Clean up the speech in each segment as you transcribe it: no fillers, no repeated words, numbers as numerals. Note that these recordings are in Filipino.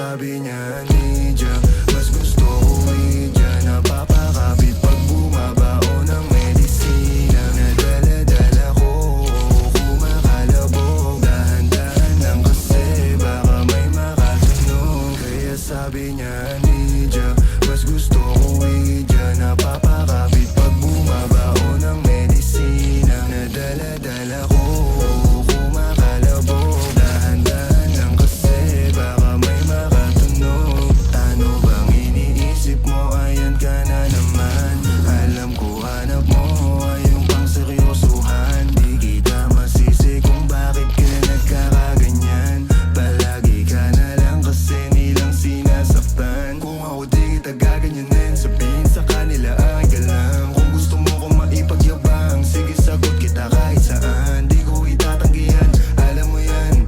sabi niya ninja, mas gusto ko media. Napapakapit pag bumabao ng medisina. Nadala-dala ko, kumakalabog. Dahan-dahan lang kasi baka may makatunog. Kaya sabi niya ninja, mas gusto ko media. Napapakapit pag bumabao ng medisina. Nadala-dala ko, kumakalabog. Dahan-dahan lang kasi baka may makatunog. Ano bang iniisip mo? Ayan ka na naman. Alam ko hanap mo ay yung pang seryosohan. Di kita masisi kung bakit ka nagkakaganyan. Palagi ka na lang kasi nilang sinasaktan. Kung ako di kita gaganyanin, sabihin sa kanila ay ka lang. Kung gusto mo kong maipagyabang, sige sagot kita kahit saan. Di ko itatanggihan, alam mo yan.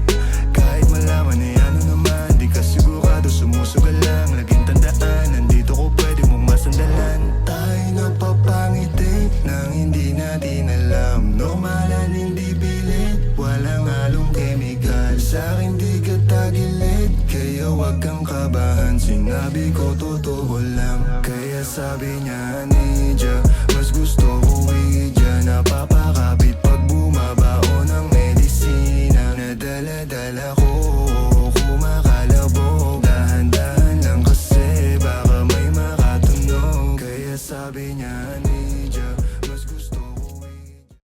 Kahit malaman na ano naman, di ka sigurado, sumusugal lang. Laging tandaan, nandito ko pwede mong masandalan. Tayo napapangiti nang hindi natin alam. Normalan, hindi pilit, walang halong chemical. Sa'kin di ka tagilid, kaya wag kang kabahan. Sinabi ko totoo lang, kaya sabi niya ninja, mas gusto ko media. Napapakapit pag bumabao ng medisina. Nadala-dala ko, kumakalabog. Dahan-dahan lang kasi baka may makatunog. Kaya sabi niya